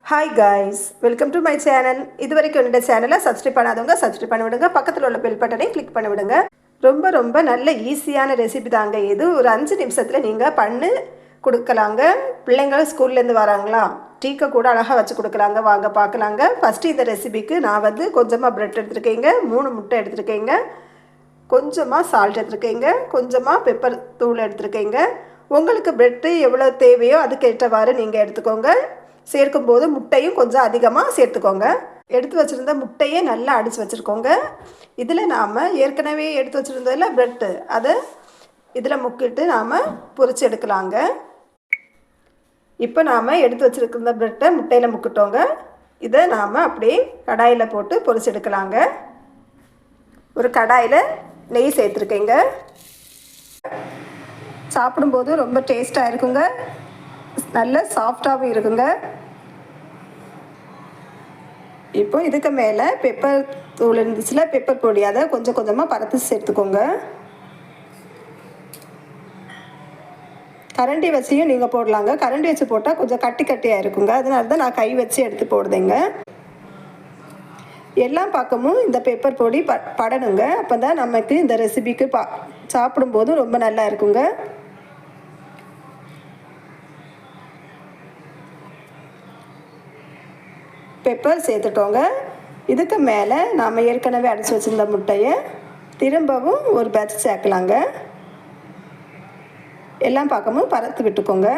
Hi guys, welcome to my channel. இது வரைக்கும் என்னோட சேனலை சப்ஸ்கிரைப் பண்ணாதவங்க சப்ஸ்கிரைப் பண்ணி விடுங்க. பக்கத்தில் உள்ள பெல் பட்டனை கிளிக் பண்ணி விடுங்க. ரொம்ப ரொம்ப நல்ல ஈஸியான ரெசிபி தாங்க இது. ஒரு 5 நிமிஷத்தில் நீங்கள் பண்ணி கொடுக்கலாங்க. பிள்ளைங்களும் ஸ்கூல்லேருந்து வராங்களா, டீக்கை கூட அழகாக வச்சு கொடுக்கலாங்க. வாங்க பார்க்கலாங்க. ஃபஸ்ட்டு இந்த ரெசிபிக்கு நான் கொஞ்சமாக ப்ரெட் எடுத்துருக்கேங்க, 3 முட்டை எடுத்துருக்கேங்க, கொஞ்சமாக சால்ட் எடுத்துருக்கேங்க, கொஞ்சமாக பெப்பர் தூள் எடுத்துருக்கேங்க. உங்களுக்கு ப்ரெட்டு எவ்வளோ தேவையோ அதுக்கேற்றவாறு நீங்கள் எடுத்துக்கோங்க. சேர்க்கும்போது முட்டையும் கொஞ்சம் அதிகமாக சேர்த்துக்கோங்க. எடுத்து வச்சுருந்த முட்டையே நல்லா அடித்து வச்சுருக்கோங்க. இதில் நாம் ஏற்கனவே எடுத்து வச்சுருந்ததில் ப்ரெட்டு அதை இதில் முக்கிட்டு நாம் பொரிச்சு எடுக்கலாங்க. இப்போ நாம் எடுத்து வச்சுருக்கிற ப்ரெட்டை முட்டையில் முக்கிட்டோங்க. இதை நாம் அப்படியே கடாயில் போட்டு பொரிச்சு எடுக்கலாங்க. ஒரு கடாயில் நெய் சேர்த்துருக்கேங்க. சாப்பிடும்போது ரொம்ப டேஸ்ட்டாக இருக்குங்க, நல்ல சாஃப்டாகவும் இருக்குங்க. இப்போ இதுக்கு மேலே பெப்பர் தூள் இருந்துச்சுல, பெப்பர் பொடி அதை கொஞ்சம் கொஞ்சமாக பரத்து சேர்த்துக்கோங்க. கரண்டி வச்சியும் நீங்கள் போடலாங்க. கரண்டி வச்சு போட்டால் கொஞ்சம் கட்டி கட்டியாக இருக்குங்க, அதனால தான் நான் கை வச்சு எடுத்து போடுதேங்க. எல்லா பக்கமும் இந்த பெப்பர் பொடி படணுங்க. அப்போ தான் நமக்கு இந்த ரெசிபிக்கு சாப்பிடும்போது ரொம்ப நல்லா இருக்குங்க. பெப்பர் சேர்த்துட்டோங்க. இதுக்கு மேலே நாம் ஏற்கனவே அடித்து வச்சுருந்த முட்டையை திரும்பவும் ஒரு பேட்ச் சேர்க்கலாங்க. எல்லாம் பக்கமும் பரத்து விட்டுக்கோங்க.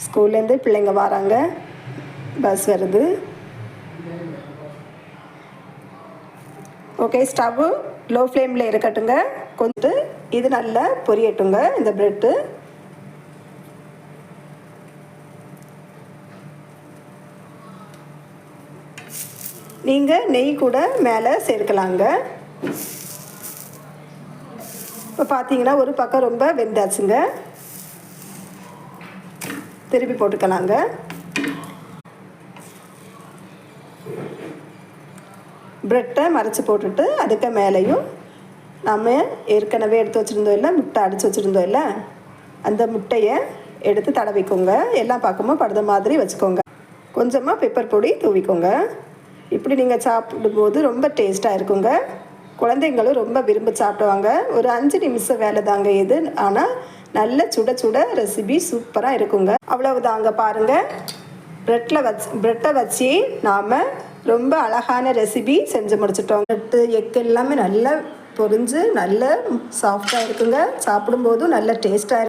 ஸ்கூல்லேருந்து பிள்ளைங்க வராங்க, பஸ் வருது. ஓகே, ஸ்டவ்வு லோ ஃப்ளேமில் இருக்கட்டுங்க. கொஞ்சம் இது நல்லா பொரியட்டுங்க இந்த ப்ரெட்டு. நீங்கள் நெய் கூட மேலே சேர்க்கலாங்க. இப்போ பார்த்தீங்கன்னா ஒரு பக்கம் ரொம்ப வெந்தாச்சுங்க. திருப்பி போட்டுக்கலாங்க. ப்ரெட்டை மறைச்சி போட்டுட்டு அதுக்கு மேலேயும் நம்ம ஏற்கனவே எடுத்து வச்சுருந்தோம் இல்லை, முட்டை அடித்து வச்சுருந்தோம் இல்லை, அந்த முட்டையை எடுத்து தடவிக்கோங்க. எல்லா பக்கமும் படுற மாதிரி வச்சுக்கோங்க. கொஞ்சமாக பெப்பர் பொடி தூவிக்கோங்க. இப்படி நீங்கள் சாப்பிடும்போது ரொம்ப டேஸ்ட்டாக இருக்குங்க. குழந்தைங்களும் ரொம்ப விரும்பி சாப்பிடுவாங்க. ஒரு 5 நிமிஷம் வேலை தாங்க இது, ஆனால் நல்ல சுட சுட ரெசிபி சூப்பராக இருக்குங்க. அவ்வளவுதாங்க, பாருங்கள். ப்ரெட்டை வச்சு நாம் ரொம்ப அழகான ரெசிபி செஞ்சு முடிச்சிட்டோம். ப்ரெட்டு எக்கு எல்லாமே நல்லா பொரிஞ்சு நல்ல சாஃப்டாக இருக்குங்க. சாப்பிடும்போதும் நல்ல டேஸ்ட்டாக